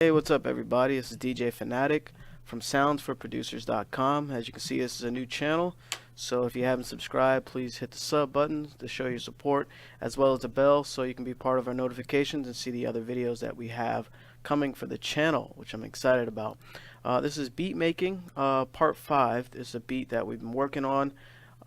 Hey, what's up, everybody? This is DJ Fanatic from SoundsForProducers.com. As you can see, this is a new channel, so if you haven't subscribed, please hit the sub button to show your support, as well as the bell so you can be part of our notifications and see the other videos that we have coming for the channel, which I'm excited about. This is beat making, part 5. This is a beat that we've been working on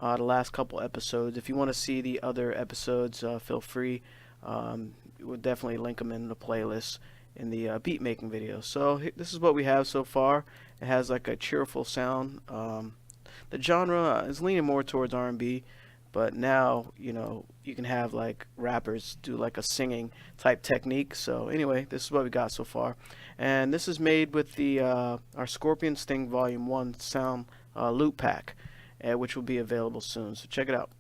the last couple episodes. If you want to see the other episodes, feel free. We'll definitely link them in the playlist in the beat making video. So this is what we have so far. It has like a cheerful sound. The genre is leaning more towards R&B, but now you can have like rappers do like a singing type technique. So anyway, this is what we got so far, and this is made with the our Scorpion Sting Volume 1 sound loop pack, which will be available soon. So check it out.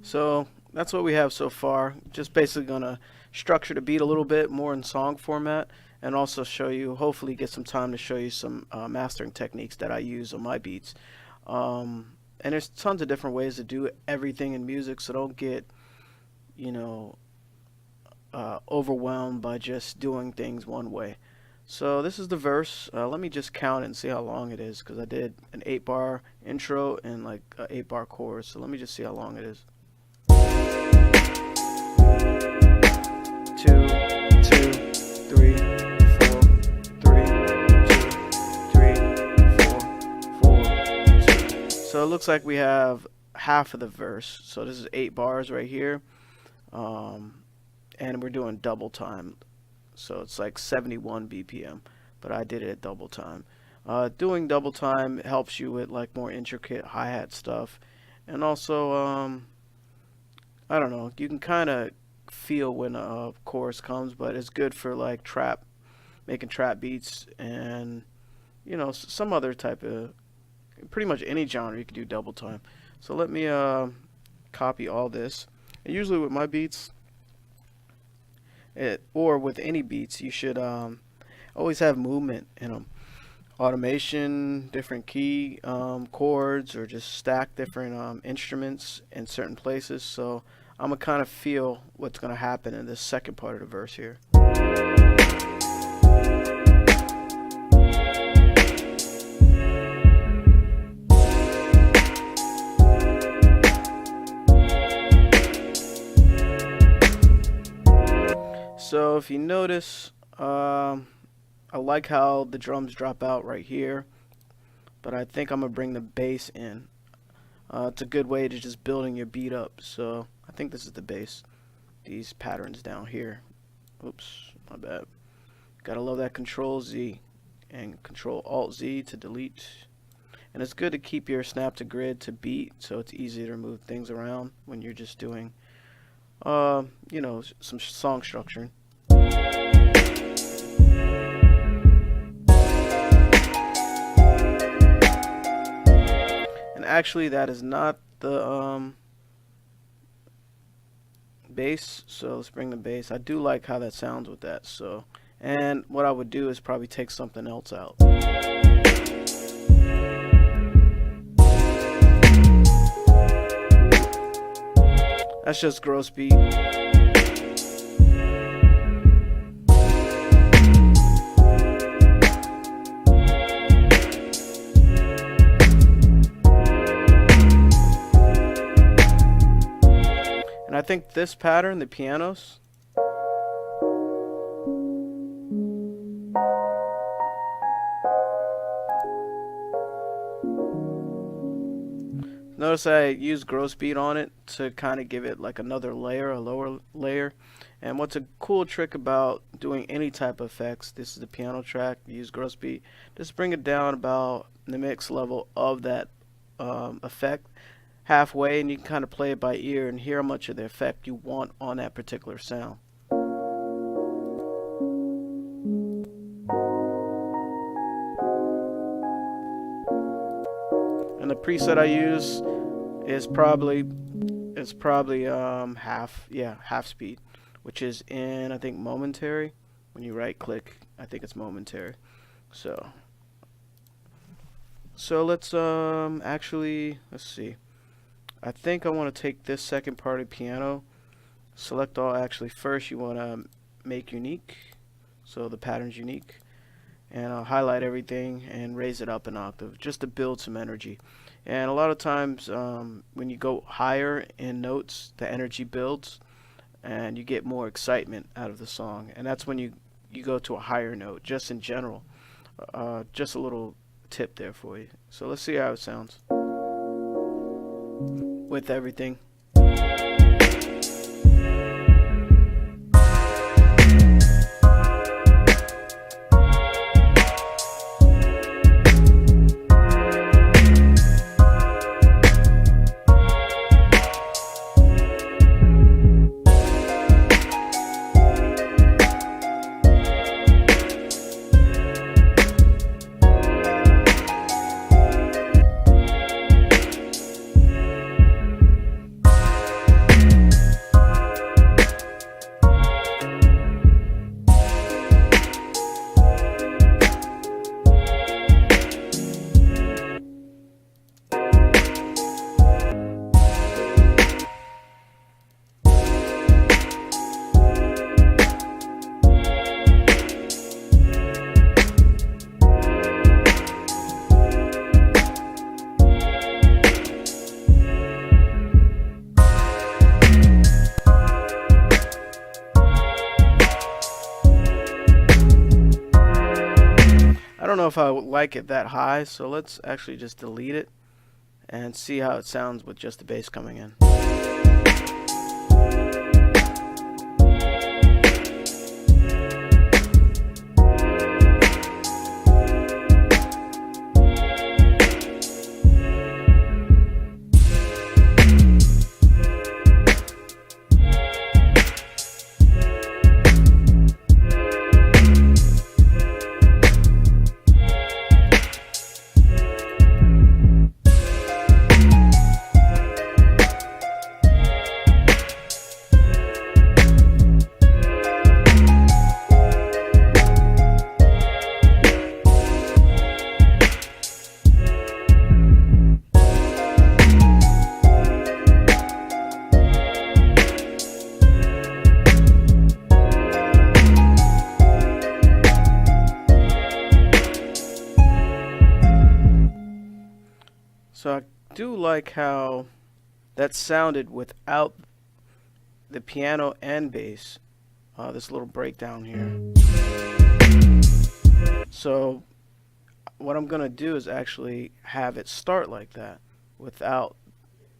So that's what we have so far. Just basically gonna structure the beat a little bit more in song format, and also show you, hopefully get some time to show you some mastering techniques that I use on my beats. And there's tons of different ways to do everything in music, so don't get, you know, overwhelmed by just doing things one way. So this is the verse. Let me just count it and see how long it is, because I did an 8-bar intro and like an 8-bar chorus. So let me just see how long it is. 2, 2, 3, 4, 3, 2, 3, 4, 4, 2. So it looks like we have half of the verse. So this is 8 bars right here, and we're doing double time. So it's like 71 BPM, but I did it at double time. Doing double time helps you with like more intricate hi-hat stuff, and also I don't know, you can kind of feel when a chorus comes, but it's good for like trap, making trap beats, and some other type of, pretty much any genre you can do double time. So let me copy all this. And usually with my beats, or with any beats, you should always have movement in them. Automation, different key chords, or just stack different instruments in certain places. So I'm gonna kind of feel what's gonna happen in this second part of the verse here. So if you notice, I like how the drums drop out right here, but I think I'm gonna bring the bass in. It's a good way to just building your beat up. So I think this is the bass. These patterns down here. Oops, my bad. Gotta love that Control Z and Control Alt Z to delete. And it's good to keep your snap to grid to beat, so it's easy to move things around when you're just doing, some song structuring. And actually, that is not the bass, so let's bring the bass. I do like how that sounds with that. So, and what I would do is probably take something else out. That's just gross beat. And I think this pattern, the pianos, Notice I used gross beat on it to kind of give it like another layer, a lower layer. And what's a cool trick about doing any type of effects, this is the piano track, use gross beat, just bring it down about the mix level of that effect halfway, and you can kind of play it by ear and hear how much of the effect you want on that particular sound. And the preset I use is probably half speed, which is in, I think, momentary. When you right click, I think it's momentary. So let's let's see. I think I want to take this second part of piano, select all. Actually, first you want to make unique, so the pattern's unique, and I'll highlight everything and raise it up an octave just to build some energy. And a lot of times when you go higher in notes, the energy builds and you get more excitement out of the song, and that's when you go to a higher note, just in general. Just a little tip there for you. So let's see how it sounds with everything. I don't know if I would like it that high, so let's actually just delete it and see how it sounds with just the bass coming in. So I do like how that sounded without the piano and bass. This little breakdown here. So what I'm gonna do is actually have it start like that without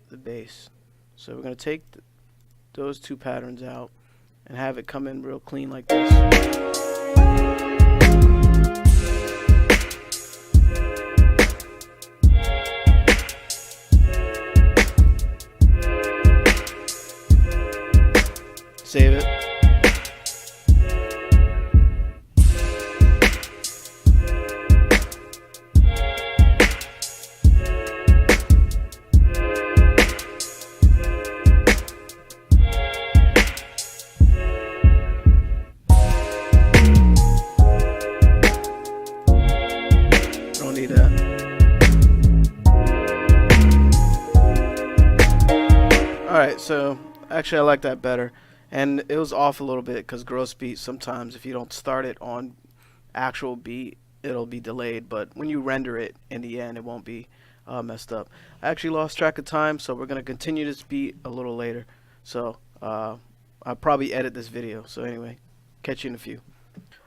the bass. So we're gonna take those two patterns out and have it come in real clean like this. Save it. Don't need that. Alright, so actually I like that better. And it was off a little bit because gross beat, sometimes if you don't start it on actual beat, it'll be delayed. But when you render it in the end, it won't be messed up. I actually lost track of time, so we're going to continue this beat a little later. So I'll probably edit this video. So anyway, catch you in a few.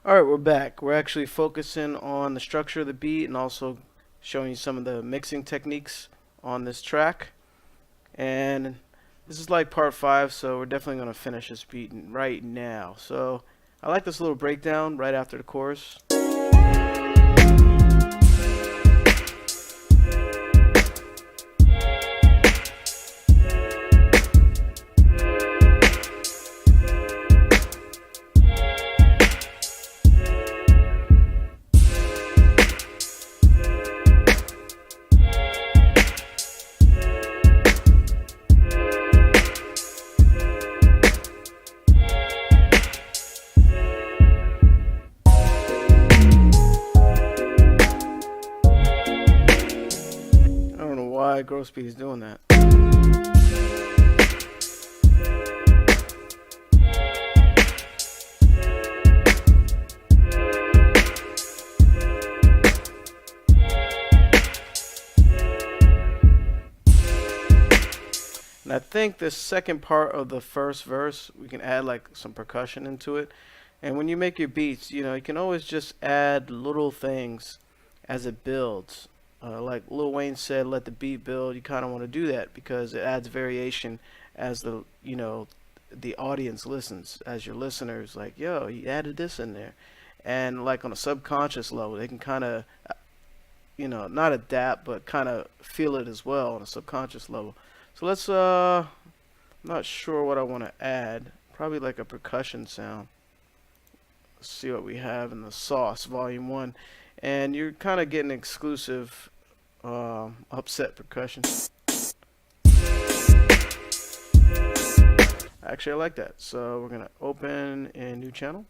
Alright, we're back. We're actually focusing on the structure of the beat and also showing you some of the mixing techniques on this track. And this is like part 5, so we're definitely going to finish this beat right now. So I like this little breakdown right after the chorus. Why Grossbeat is doing that. And I think the second part of the first verse, we can add like some percussion into it. And when you make your beats, you know, you can always just add little things as it builds. Like Lil Wayne said, let the beat build. You kind of want to do that because it adds variation as the, you know, the audience listens, as your listeners like, yo, he added this in there. And like on a subconscious level, they can kind of, you know, not adapt, but kind of feel it as well on a subconscious level. So let's, I'm not sure what I want to add. Probably like a percussion sound. Let's see what we have in the Sauce Volume 1. And you're kind of getting exclusive upset percussion. Actually, I like that. So we're gonna open a new channel.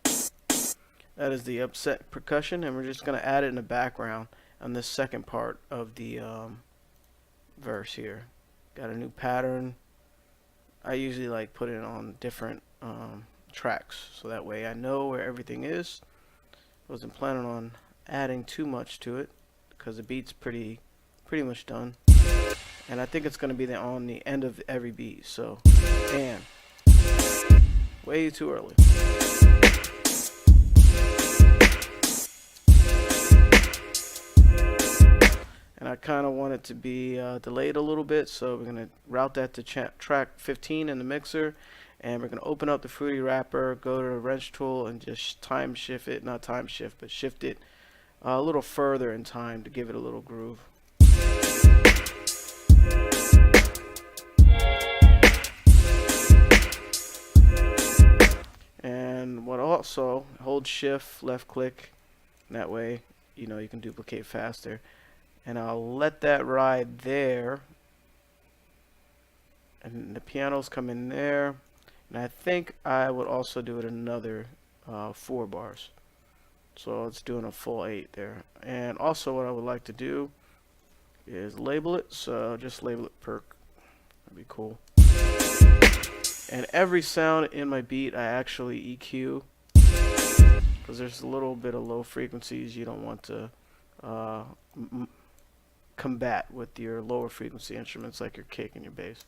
That is the upset percussion, and we're just gonna add it in the background on this second part of the verse here. Got a new pattern. I usually like put it on different tracks, so that way I know where everything is. Wasn't planning on adding too much to it because the beat's pretty much done, and I think it's going to be on the end of every beat. So, man, way too early. And I kind of want it to be delayed a little bit, so we're going to route that to track 15 in the mixer, and we're going to open up the Fruity Wrapper, go to the wrench tool, and just time shift it, not time shift, but shift it a little further in time to give it a little groove. And what also, hold shift, left click, and that way, you know, you can duplicate faster. And I'll let that ride there, and the pianos come in there, and I think I would also do it another 4 bars. So it's doing a full 8 there. And also what I would like to do is label it. So just label it perk. That'd be cool. And every sound in my beat I actually EQ, because there's a little bit of low frequencies you don't want to combat with your lower frequency instruments like your kick and your bass.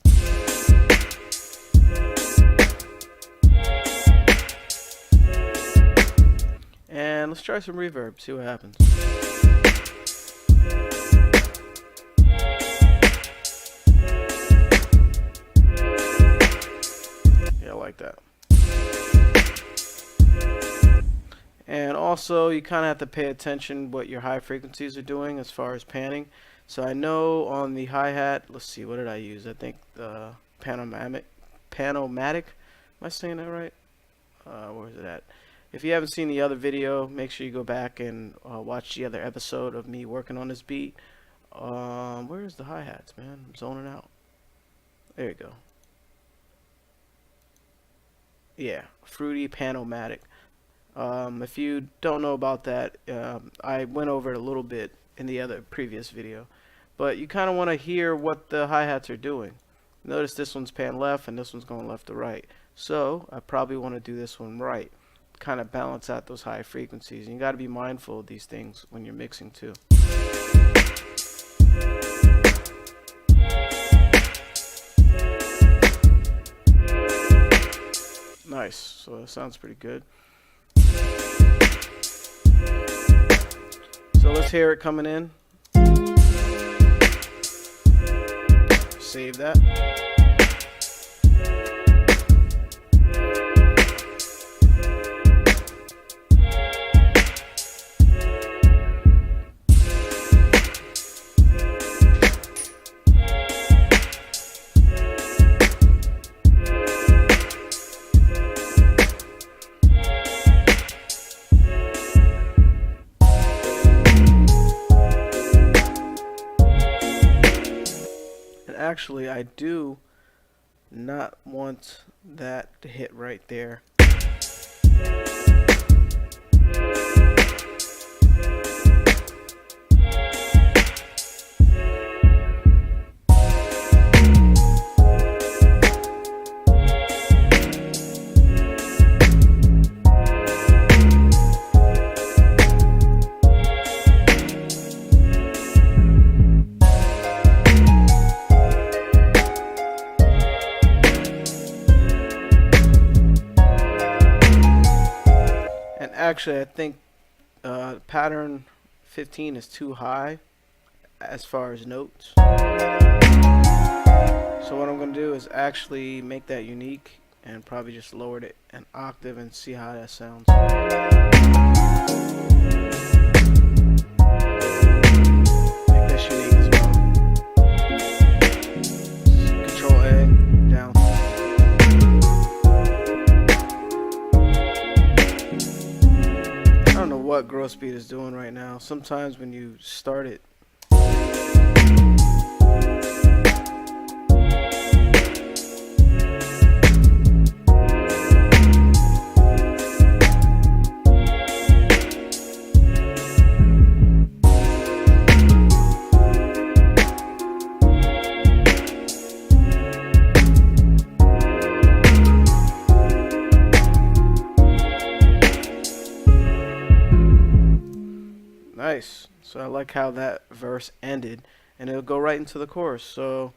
And let's try some reverb, see what happens. Yeah, I like that. And also, you kind of have to pay attention what your high frequencies are doing as far as panning. So I know on the hi-hat, let's see, what did I use? I think the Panomatic. Am I saying that right? Where is it at? If you haven't seen the other video, make sure you go back and watch the other episode of me working on this beat. Where's the hi-hats, man? I'm zoning out. There you go. Yeah, Fruity Panomatic. If you don't know about that, I went over it a little bit in the other previous video. But you kind of want to hear what the hi-hats are doing. Notice this one's pan left and this one's going left to right. So I probably want to do this one right. Kind of balance out those high frequencies. And you got to be mindful of these things when you're mixing too. Nice. So that sounds pretty good. So let's hear it coming in. save that. Actually, I do not want that to hit right there. Actually, I think pattern 15 is too high as far as notes. So what I'm going to do is actually make that unique and probably just lower it an octave and see how that sounds. Make this unique as well. Control A, down. I don't know what growth speed is doing right now. Sometimes when you start it, nice. So I like how that verse ended, and it'll go right into the chorus. So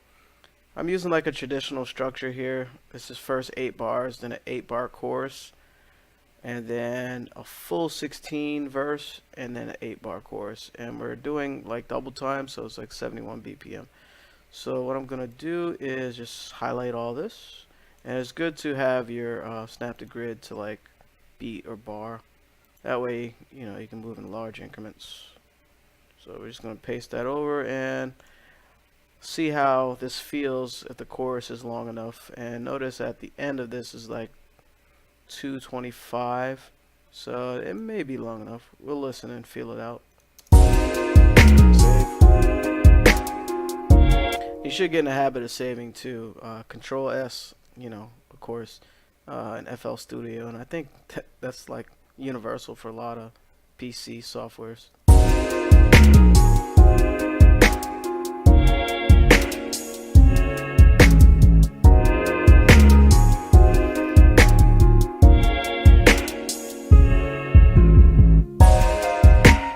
I'm using like a traditional structure here. This is first 8 bars, then an 8-bar chorus, and then a full 16 verse, and then an 8-bar chorus. And we're doing like double time, so it's like 71 BPM. So what I'm gonna do is just highlight all this, and it's good to have your snap to grid to like beat or bar. That way, you know, you can move in large increments. So we're just going to paste that over and see how this feels if the chorus is long enough. And notice at the end of this is like 225. So it may be long enough. We'll listen and feel it out. Save. You should get in the habit of saving too. Control S, you know, of course, in FL Studio. And I think that's like universal for a lot of PC softwares.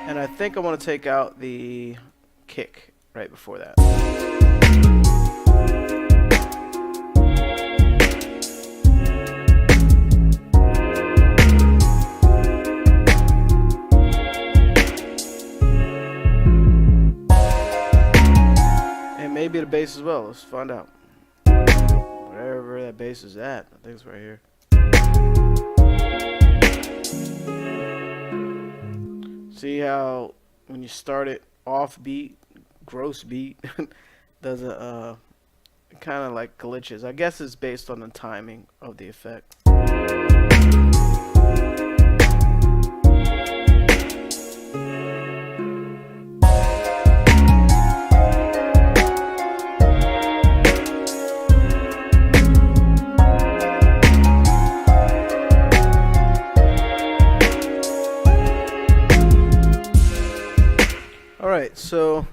And I think I want to take out the kick right before that. Maybe the bass as well. Let's find out. Wherever that bass is at, I think it's right here. See how when you start it off beat, gross beat, doesn't kind of like glitches. I guess it's based on the timing of the effect. Alright, so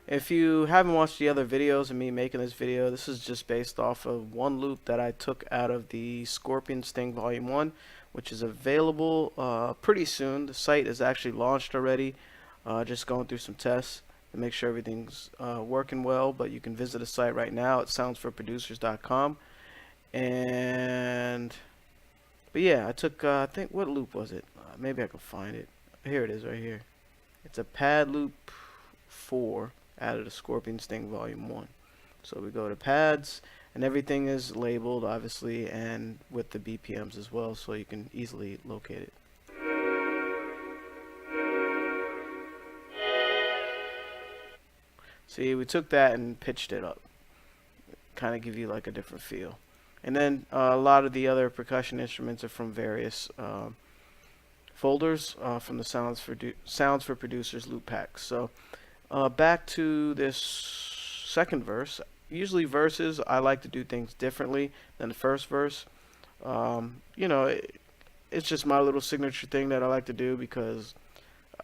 if you haven't watched the other videos of me making this video, this is just based off of one loop that I took out of the Scorpion Sting Volume 1, which is available pretty soon. The site is actually launched already, just going through some tests to make sure everything's working well, but you can visit the site right now at soundsforproducers.com. But yeah, I took, I think, what loop was it? Maybe I can find it. Here it is right here. It's a pad loop 4 out of the Scorpion Sting Volume 1. So we go to pads, and everything is labeled obviously, and with the BPMs as well, so you can easily locate it. See, we took that and pitched it up, kind of give you like a different feel. And then a lot of the other percussion instruments are from various folders from the Sounds for Producers loop packs. So back to this second verse. Usually verses, I like to do things differently than the first verse. You know, it's just my little signature thing that I like to do, because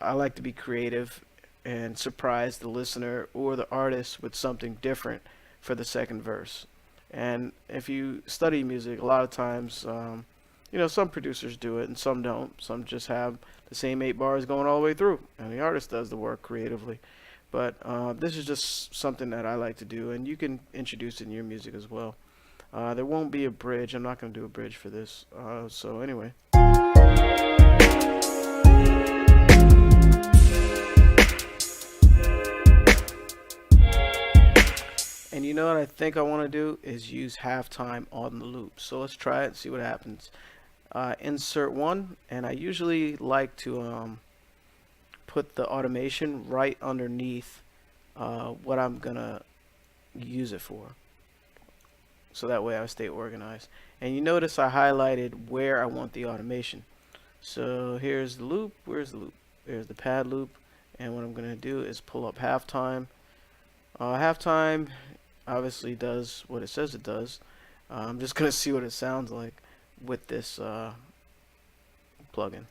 I like to be creative and surprise the listener or the artist with something different for the second verse. And if you study music, a lot of times, you know, some producers do it and some don't. Some just have the same 8 bars going all the way through, and the artist does the work creatively. But this is just something that I like to do, and you can introduce it in your music as well. There won't be a bridge. I'm not going to do a bridge for this. So anyway. And you know what I think I want to do is use halftime on the loop. So let's try it and see what happens. Insert 1, and I usually like to put the automation right underneath what I'm gonna use it for, so that way I stay organized. And you notice I highlighted where I want the automation. So here's the loop. Where's the loop? There's the pad loop. And what I'm gonna do is pull up halftime. Halftime obviously does what it says it does. I'm just gonna see what it sounds like with this plugin.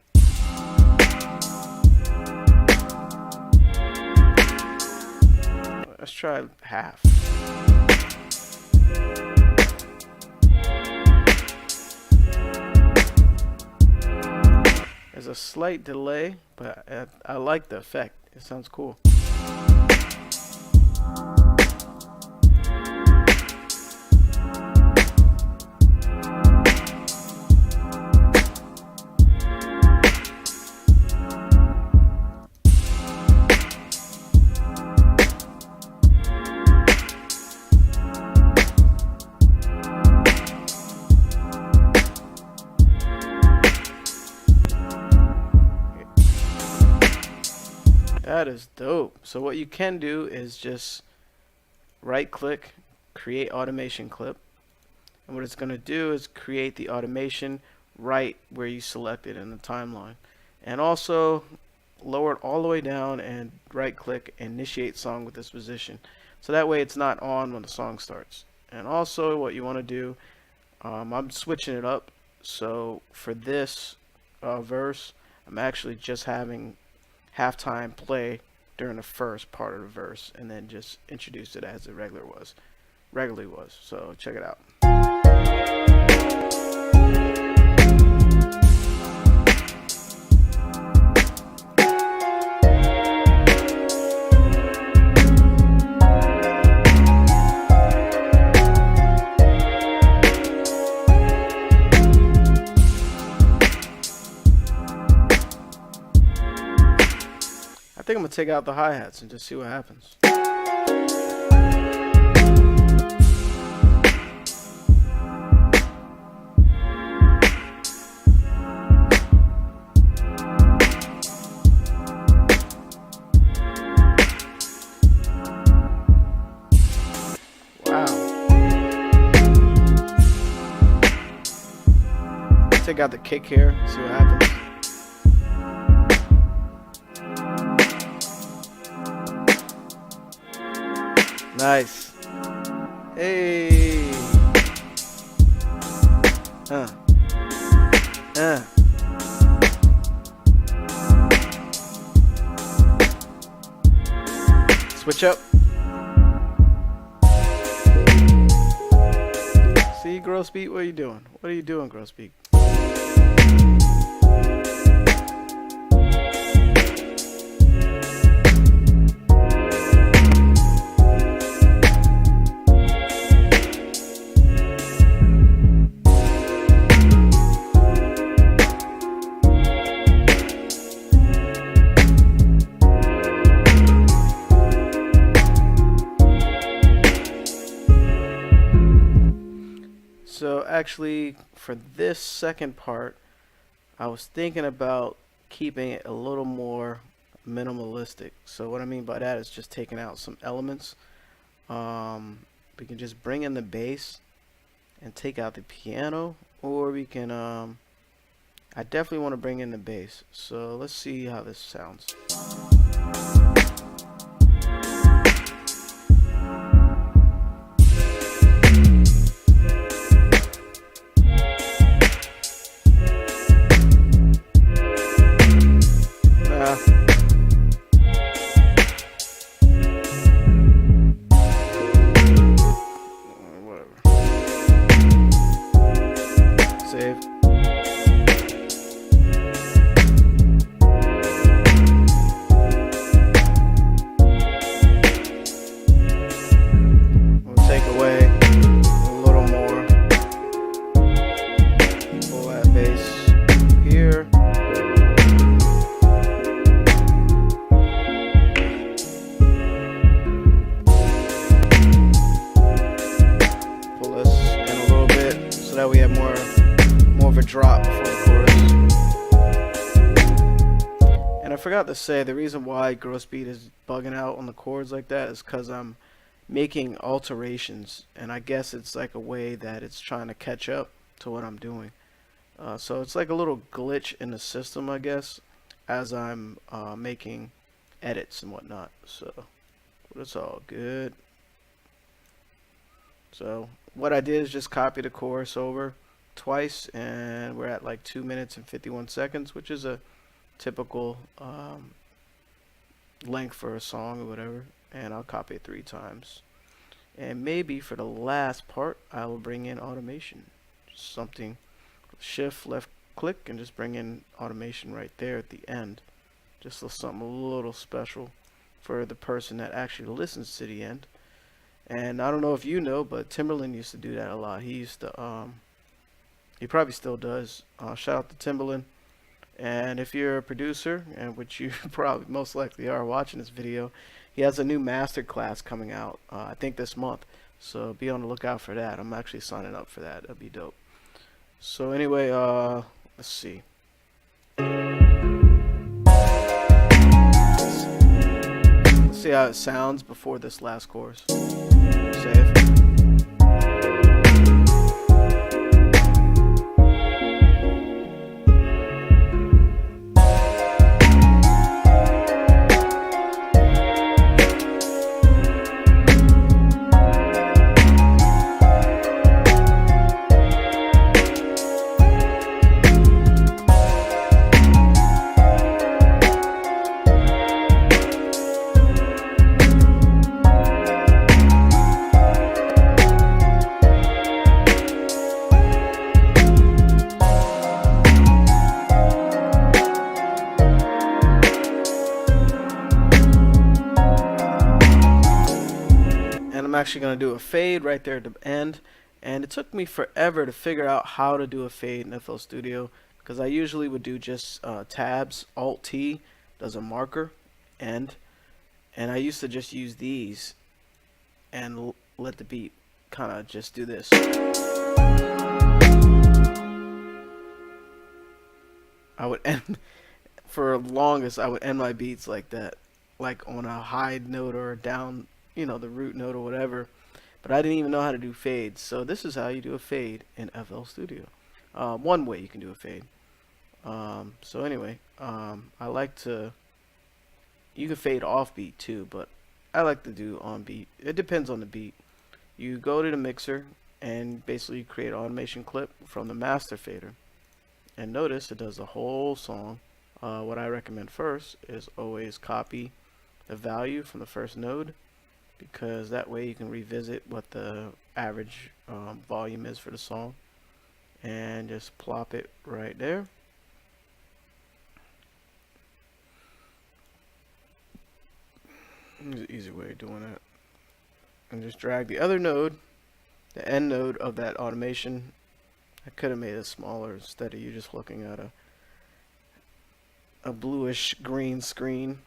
Let's try half. There's a slight delay, but I like the effect. It sounds cool. That is dope. So what you can do is just right click, create automation clip. And what it's going to do is create the automation right where you select it in the timeline. And also lower it all the way down and right click, initiate song with this position. So that way it's not on when the song starts. And also what you want to do, I'm switching it up. So for this verse, I'm actually just having halftime play during the first part of the verse, and then just introduce it as it regularly was. So check it out. I think I'm gonna take out the hi-hats and just see what happens. Wow. Take out the kick here, see what happens. Nice. Hey. Switch up. See, Grosbeat, what are you doing? What are you doing, Grosbeat? So actually, for this second part, I was thinking about keeping it a little more minimalistic. So what I mean by that is just taking out some elements. We can just bring in the bass and take out the piano, or we can I definitely want to bring in the bass. So let's see how this sounds. Save. We'll take away a little more. Pull that bass here. Pull this in a little bit so that we have more of a drop before the chorus. And I forgot to say, the reason why Gross Beat is bugging out on the chords like that is because I'm making alterations, and I guess it's like a way that it's trying to catch up to what I'm doing. So it's like a little glitch in the system, I guess, as I'm making edits and whatnot. So but it's all good. So what I did is just copy the chorus over twice, and we're at like 2 minutes and 51 seconds, which is a typical length for a song or whatever. And I'll copy it 3 times, and maybe for the last part I will bring in automation. Just something, shift left click, and just bring in automation right there at the end. Just something a little special for the person that actually listens to the end. And I don't know if you know, but Timbaland used to do that a lot. He used to he probably still does. Shout out to Timbaland. And if you're a producer, and which you probably most likely are watching this video, he has a new master class coming out, I think this month. So be on the lookout for that. I'm actually signing up for that. That'd be dope. So anyway, let's see. Let's see how it sounds before this last chorus. Save. I'm actually going to do a fade right there at the end, and it took me forever to figure out how to do a fade in FL Studio, because I usually would do just tabs, Alt T does a marker, end, and I used to just use these and let the beat kind of just do this. I would end, for longest I would end my beats like that, like on a high note or a down, you know, the root note or whatever, but I didn't even know how to do fades. So this is how you do a fade in FL Studio. One way you can do a fade. So anyway, I like to, you can fade off beat too, but I like to do on beat. It depends on the beat. You go to the mixer and basically create an automation clip from the master fader, and notice it does the whole song. What I recommend first is always copy the value from the first node, because that way you can revisit what the average volume is for the song, and just plop it right there. There's an easy way of doing that. And just drag the other node, the end node of that automation. I could have made it smaller instead of you just looking at a bluish green screen,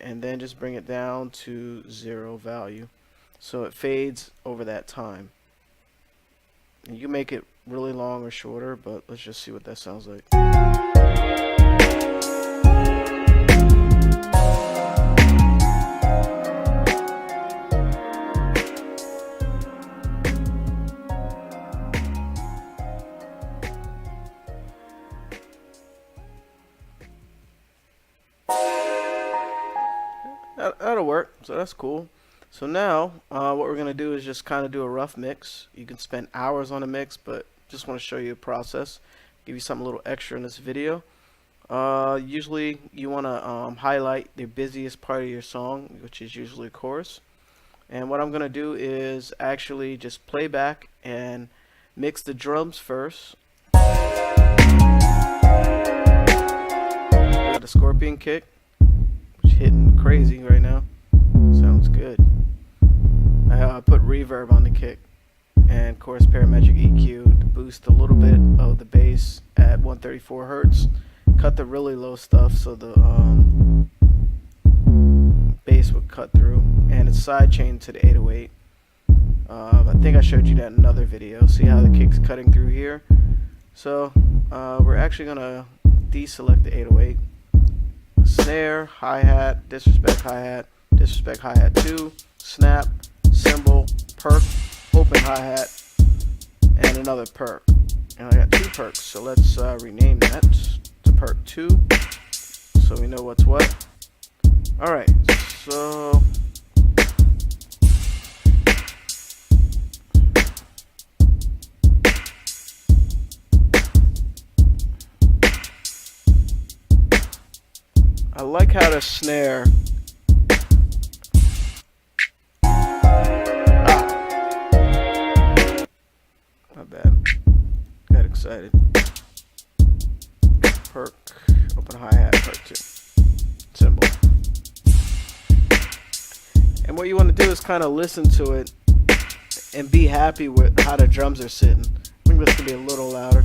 and then just bring it down to 0 value, so it fades over that time. And you make it really long or shorter, but let's just see what that sounds like. That'll work, so that's cool. So now what we're going to do is just kind of do a rough mix. You can spend hours on a mix, but just want to show you a process, give you something a little extra in this video. Usually you want to highlight the busiest part of your song, which is usually chorus. And what I'm going to do is actually just play back and mix the drums first. Got a scorpion kick, which is hitting crazy right now. Sounds good. I put reverb on the kick and chorus parametric EQ to boost a little bit of the bass at 134 hertz. Cut the really low stuff so the bass would cut through, and it's sidechained to the 808. I think I showed you that in another video. See how the kick's cutting through here? So we're actually gonna deselect the 808. Snare, hi-hat, disrespect hi-hat, disrespect hi-hat 2, snap, cymbal, perk, open hi-hat, and another perk. And I got 2 perks, so let's rename that to perk 2 so we know what's what. Alright, so I like how the snare not bad. Got excited. Perk, open hi-hat, perk 2. Cymbal. And what you want to do is kind of listen to it and be happy with how the drums are sitting. I think this could be a little louder.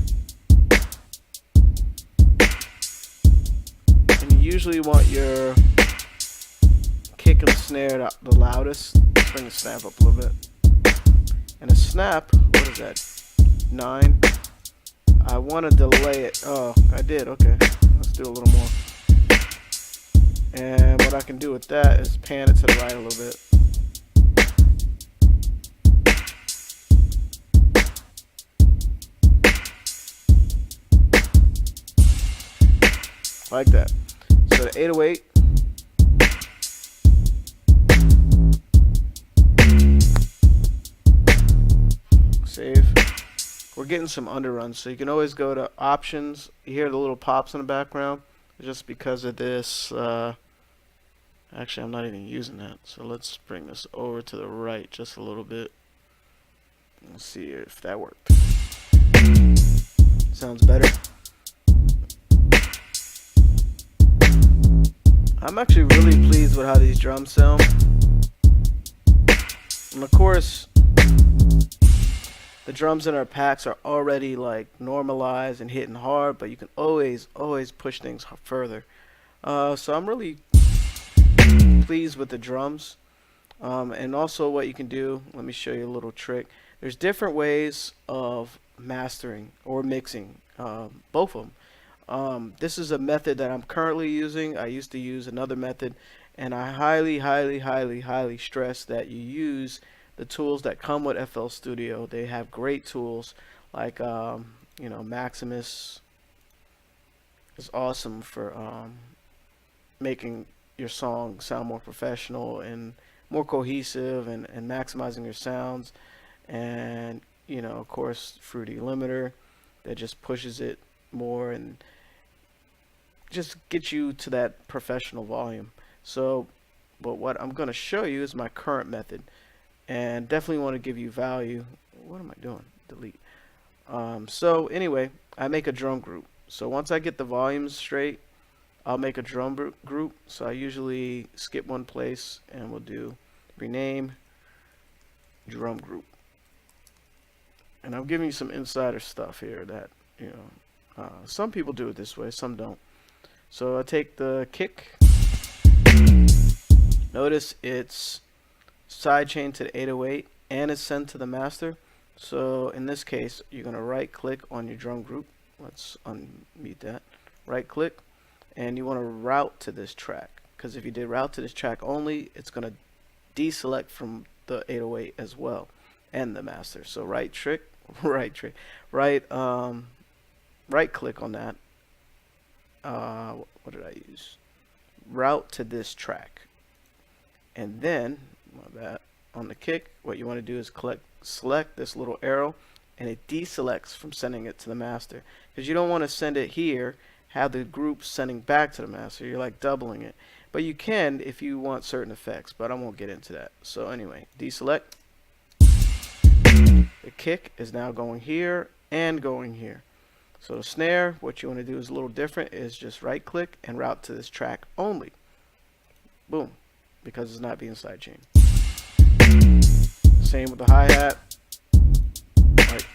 And you usually want your kick and snare the loudest. Let's bring the snap up a little bit. And a snap, what is that? 9. I want to delay it. Oh, I did. Okay. Let's do a little more. And what I can do with that is pan it to the right a little bit. Like that. So the 808. Save. We're getting some underruns, so you can always go to options. You hear the little pops in the background just because of this. Actually, I'm not even using that, so let's bring this over to the right just a little bit. Let's see if that worked. Sounds better. I'm actually really pleased with how these drums sound. And of course, the drums in our packs are already like normalized and hitting hard, but you can always push things further. So I'm really pleased with the drums. And also what you can do, let me show you a little trick. There's different ways of mastering or mixing, both of them. This is a method that I'm currently using. I used to use another method, and I highly stress that you use the tools that come with FL Studio. They have great tools like you know, Maximus is awesome for making your song sound more professional and more cohesive, and maximizing your sounds. And you know, of course, Fruity Limiter that just pushes it more and just gets you to that professional volume. So but what I'm going to show you is my current method, and definitely want to give you value. What am I doing? Delete. So anyway, I make a drum group. So once I get the volumes straight, I'll make a drum group. So I usually skip one place and we'll do rename drum group. And I'm giving you some insider stuff here that, you know, some people do it this way, some don't. So I take the kick. Notice it's sidechained to the 808 and it's sent to the master. So in this case, you're going to right click on your drum group. Let's unmute that. Right click, and you want to route to this track, because if you did route to this track only, it's going to deselect from the 808 as well and the master. So right click on that. What did I use? Route to this track, and then on the kick, what you want to do is select this little arrow, and it deselects from sending it to the master, because you don't want to send it here, have the group sending back to the master. You're like doubling it, but you can if you want certain effects, but I won't get into that. So anyway, deselect. The kick is now going here and going here. So the snare, what you want to do is a little different, is just right click and route to this track only. Boom, because it's not being sidechained. Same with the hi-hat. Right.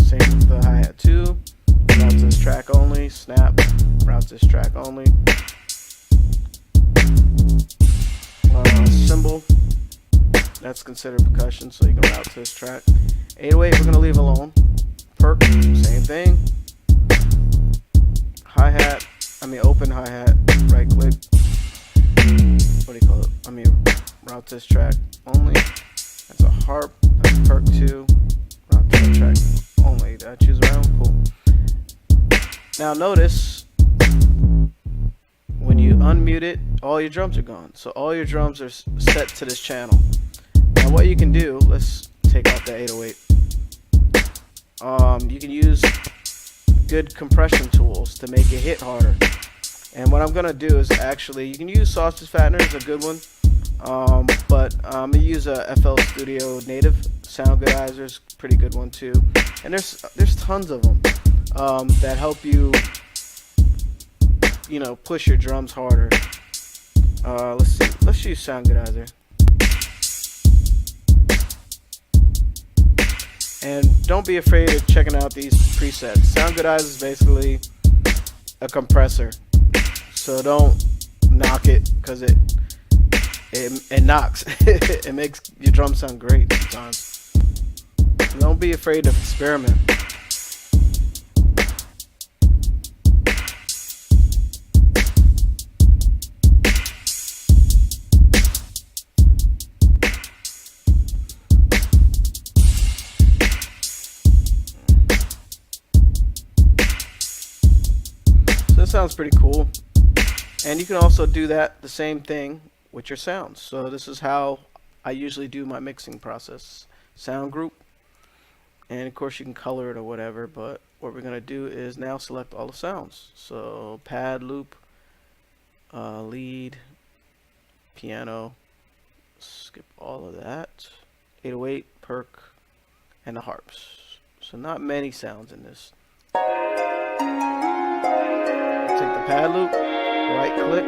Same with the hi-hat too. Route to this track only. Snap, route to this track only. Cymbal, that's considered percussion, so you can route to this track. 808 we're going to leave alone. Perk, same thing. Hi-hat, open hi-hat, right click. What do you call it? Route to this track only. That's a harp, that's perk 2. Route to the track only. Did I choose around? Cool. Now notice, when you unmute it, all your drums are gone. So all your drums are set to this channel. Now what you can do, let's take out the 808. You can use good compression tools to make it hit harder. And what I'm gonna do is actually, you can use Sausage Fattener, is a good one. But I'm gonna use a FL Studio Native Soundgoodizer, pretty good one too. And there's tons of them that help you, push your drums harder. Let's see. Let's use Soundgoodizer. And don't be afraid of checking out these presets. Soundgoodizer is basically a compressor, so don't knock it, because it knocks. It makes your drum sound great sometimes. Don't be afraid to experiment. That sounds pretty cool, and you can also do the same thing with your sounds. So this is how I usually do my mixing process. Sound group, and of course you can color it or whatever, but what we're gonna do is now select all the sounds. So pad, loop, lead, piano, skip all of that, 808, perk, and the harps. So not many sounds in this. Take the pad loop, right click,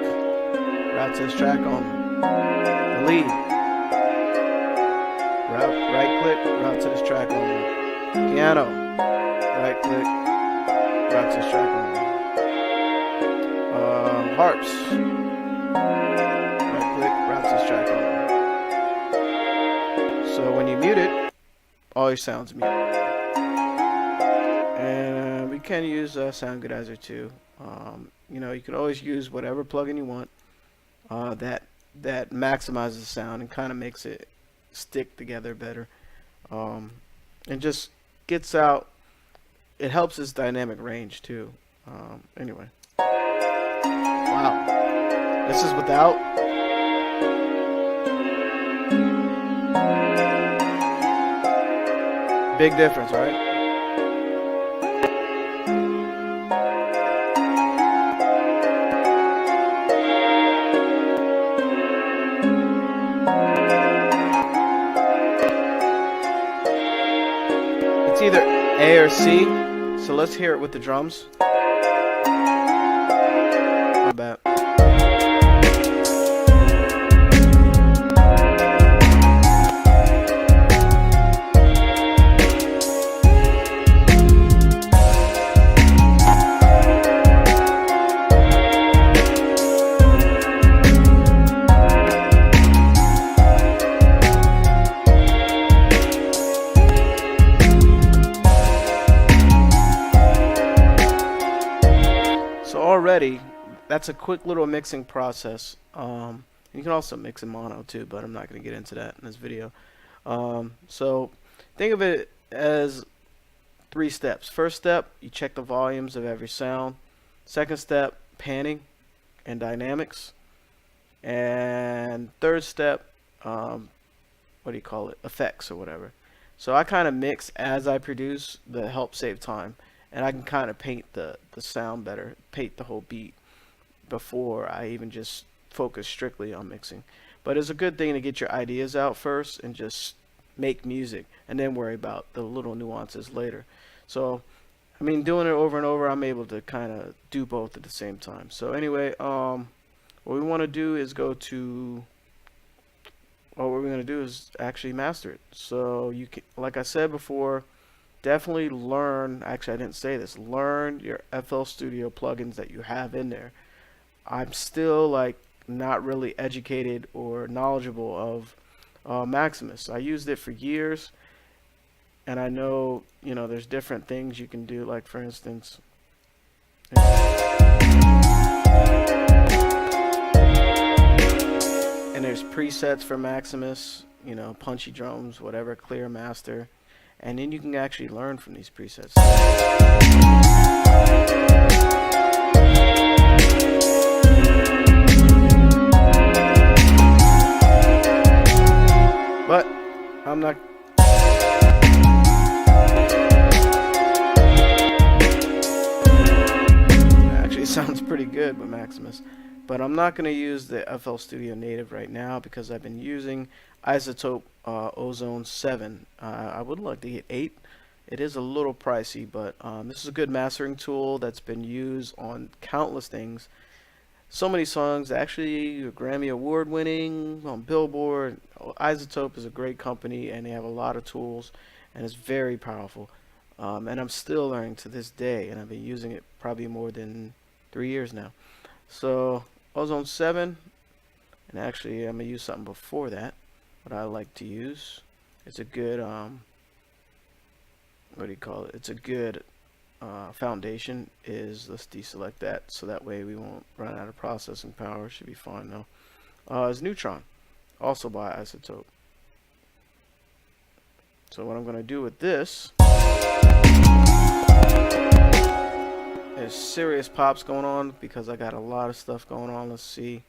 route to this track only. The lead, right click, route to this track only. Piano, right click, route to this track only. Harps, right click, route to this track only. So when you mute it, all your sounds mute. And we can use Soundgoodizer too. You can always use whatever plugin you want that maximizes the sound and kind of makes it stick together better, and just gets out. It helps its dynamic range too. Anyway, wow, this is without. Big difference, right? It's either A or C, so let's hear it with the drums. My bad. ready, that's a quick little mixing process. You can also mix in mono too, but I'm not going to get into that in this video. So think of it as 3 steps. First step, you check the volumes of every sound. Second step, panning and dynamics. And third step, what do you call it? Effects or whatever. So I kind of mix as I produce to help save time. And I can kind of paint the sound better, paint the whole beat before I even just focus strictly on mixing. But it's a good thing to get your ideas out first and just make music and then worry about the little nuances later. So I mean, doing it over and over, I'm able to kind of do both at the same time. So anyway, what we want to do is go to, what we're going to do is actually master it. So you can, like I said before, definitely learn, actually I didn't say this, learn your FL Studio plugins that you have in there. I'm still like not really educated or knowledgeable of Maximus. I used it for years, and I know, you know, there's different things you can do, like for instance, and there's presets for Maximus, you know, punchy drums, whatever, clear, master, and then you can actually learn from these presets. But I'm not. Actually, it sounds pretty good with Maximus. But I'm not going to use the FL Studio Native right now because I've been using iZotope Ozone 7. I would like to get 8. It is a little pricey, but this is a good mastering tool that's been used on countless things. So many songs, actually Grammy Award winning, on Billboard. iZotope is a great company and they have a lot of tools and it's very powerful. And I'm still learning to this day, and I've been using it probably more than 3 years now. So Ozone 7, and actually I'm going to use something before that, what I like to use. It's a good, what do you call it? It's a good foundation is, let's deselect that so that way we won't run out of processing power. Should be fine though. Is Neutron, also by iZotope. So what I'm going to do with this is serious pops going on because I got a lot of stuff going on. Let's see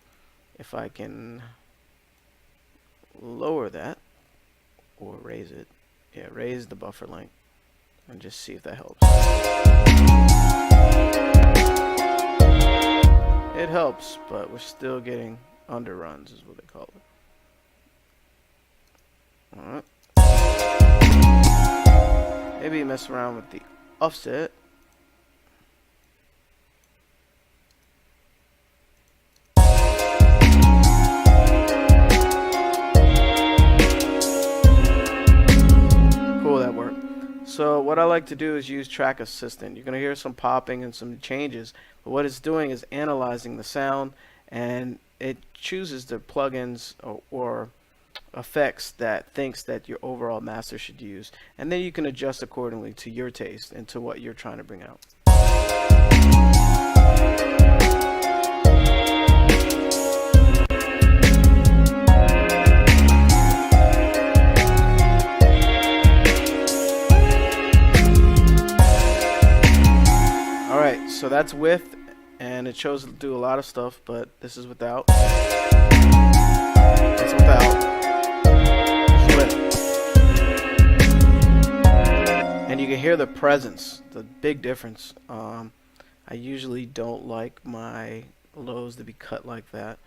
if I can lower that or raise it. Yeah, raise the buffer length and just see if that helps. It helps, but we're still getting underruns is what they call it. Alright. Maybe mess around with the offset. Cool, that worked. So what I like to do is use Track Assistant. You're going to hear some popping and some changes, but what it's doing is analyzing the sound, and it chooses the plugins or effects that thinks that your overall master should use, and then you can adjust accordingly to your taste and to what you're trying to bring out. Alright, so that's with, and it shows to do a lot of stuff, but this is without. That's without. And you can hear the presence, the big difference. I usually don't like my lows to be cut like that.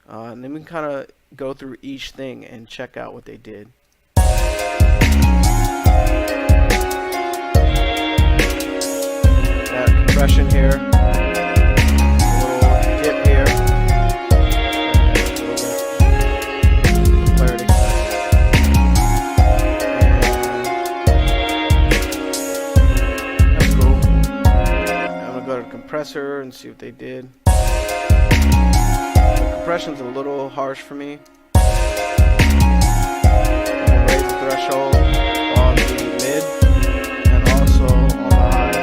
And then we can kind of go through each thing and check out what they did. That compression here, a little dip here. Compressor and see what they did. The compression's a little harsh for me. I'm gonna raise the threshold on the mid and also on the highs.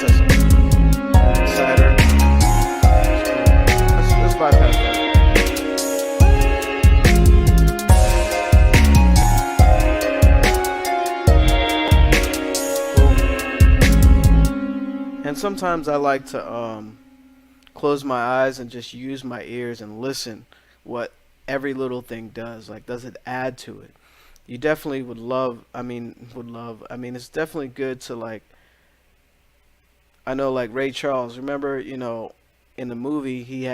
processing. Decider. Let's bypass that. And sometimes I like to close my eyes and just use my ears and listen what every little thing does. Like, does it add to it? You definitely would love, I mean, it's definitely good to, like, I know, like Ray Charles, remember, you know, in the movie he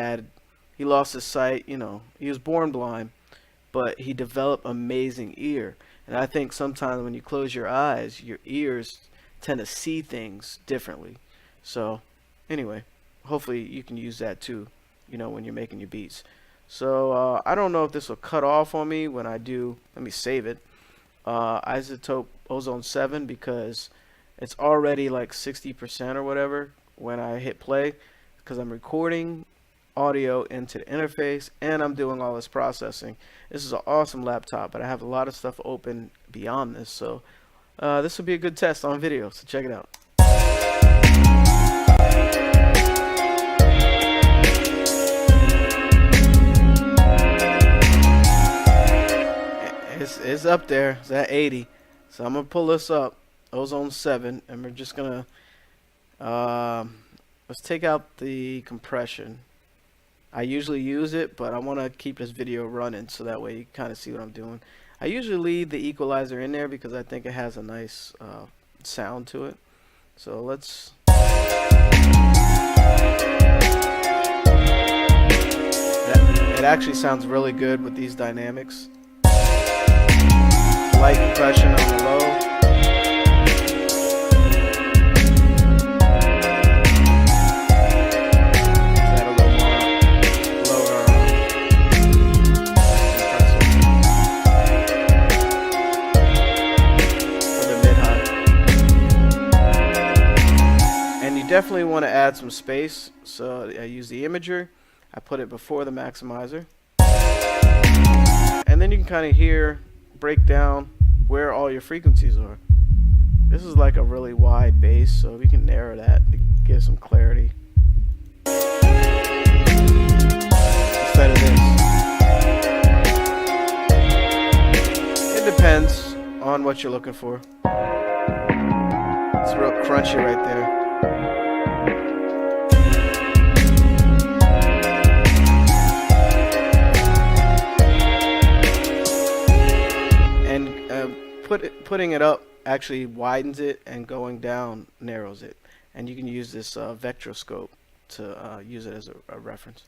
lost his sight, you know, he was born blind, but he developed amazing ear. And I think sometimes when you close your eyes, your ears tend to see things differently. So anyway, hopefully you can use that too, you know, when you're making your beats. So I don't know if this will cut off on me when I do. Let me save it. iZotope Ozone 7, because it's already like 60% or whatever when I hit play, because I'm recording audio into the interface and I'm doing all this processing. This is an awesome laptop, but I have a lot of stuff open beyond this, so this will be a good test on video, so check it out. It's up there. It's at 80. So I'm gonna pull this up, Ozone 7, and we're just gonna let's take out the compression. I usually use it, but I want to keep this video running so that way you kind of see what I'm doing. I usually leave the equalizer in there because I think it has a nice sound to it. So let's it actually sounds really good with these dynamics. Light compression on the low. Add a little more lower for the mid-high. And you definitely want to add some space. So I use the imager. I put it before the maximizer. And then you can kind of break down where all your frequencies are. This is like a really wide bass, so if you can narrow that to give some clarity instead of this. It depends on what you're looking for. It's real crunchy right there. Putting it up actually widens it, and going down narrows it. And you can use this vectroscope to use it as a reference.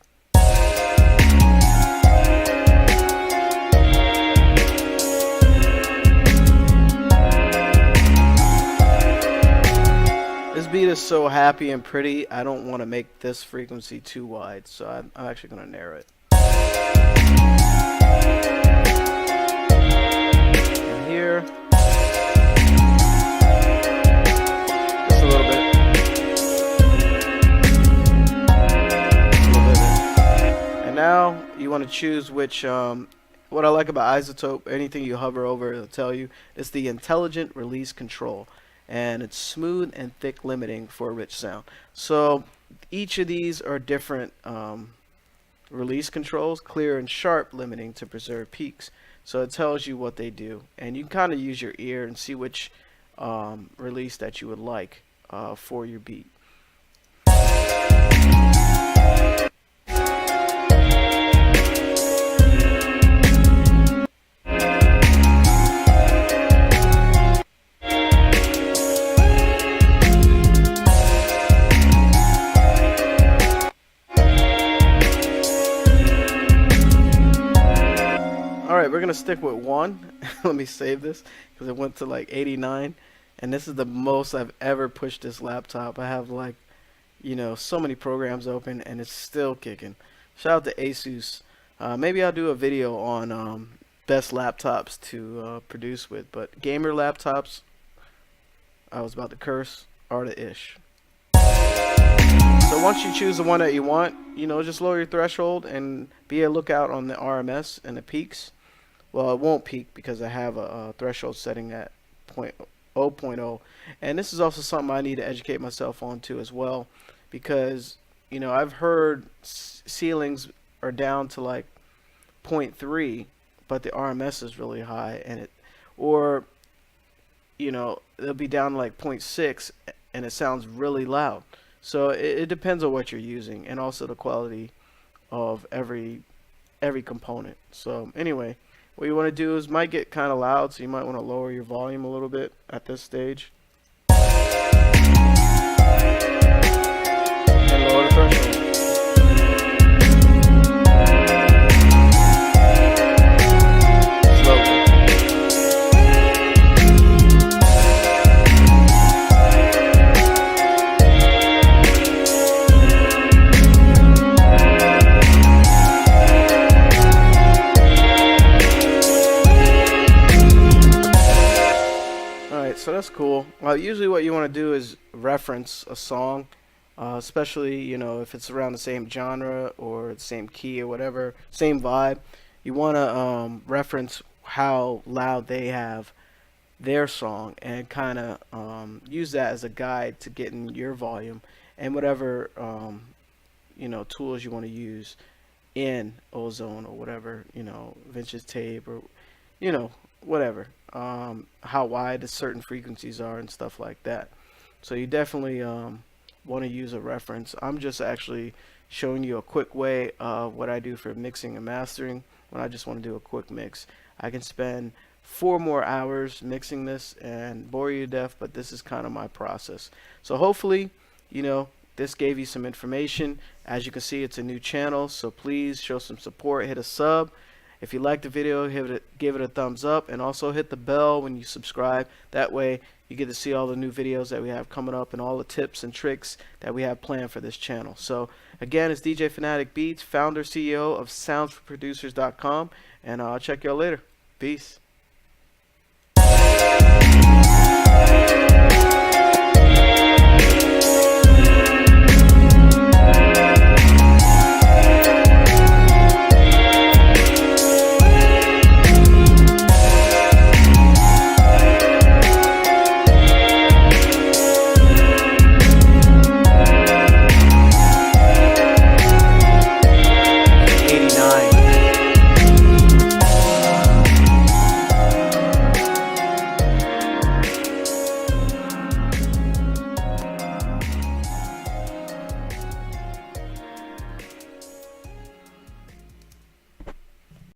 This beat is so happy and pretty, I don't want to make this frequency too wide, so I'm actually going to narrow it. Here, just a little bit. And now you want to choose which. What I like about iZotope, anything you hover over, it'll tell you it's the intelligent release control, and it's smooth and thick limiting for a rich sound. So each of these are different release controls. Clear and sharp limiting to preserve peaks. So it tells you what they do, and you can kind of use your ear and see which release that you would like for your beat. Alright, we're going to stick with 1. Let me save this because it went to like 89. And this is the most I've ever pushed this laptop. I have like, you know, so many programs open and it's still kicking. Shout out to Asus. Maybe I'll do a video on best laptops to produce with. But gamer laptops, I was about to curse, are the ish. So once you choose the one that you want, you know, just lower your threshold and be a lookout on the RMS and the peaks. Well, it won't peak because I have a threshold setting at 0.0. And this is also something I need to educate myself on too as well, because you know, I've heard ceilings are down to like zero point 0.3, but the RMS is really high, and it, or you know, they'll be down to like 0.6 and it sounds really loud. So it depends on what you're using, and also the quality of every component. So anyway, what you want to do is, might get kind of loud, so you might want to lower your volume a little bit at this stage and lower the threshold. So that's cool. Usually what you want to do is reference a song, especially, you know, if it's around the same genre or the same key or whatever, same vibe. You want to reference how loud they have their song, and kind of use that as a guide to getting your volume, and whatever you know, tools you want to use in Ozone, or whatever, you know, vintage tape, or you know, whatever, how wide the certain frequencies are and stuff like that. So you definitely want to use a reference. I'm just actually showing you a quick way of what I do for mixing and mastering. When I just want to do a quick mix, I can spend 4 more hours mixing this and bore you to death, but this is kind of my process. So hopefully, you know, this gave you some information. As you can see, it's a new channel, so please show some support, hit a sub. If you like the video, give it a thumbs up, and also hit the bell when you subscribe. That way you get to see all the new videos that we have coming up, and all the tips and tricks that we have planned for this channel. So again, it's DJ Phanatic Beats, founder, CEO of SoundsForProducers.com, and I'll check y'all later. Peace.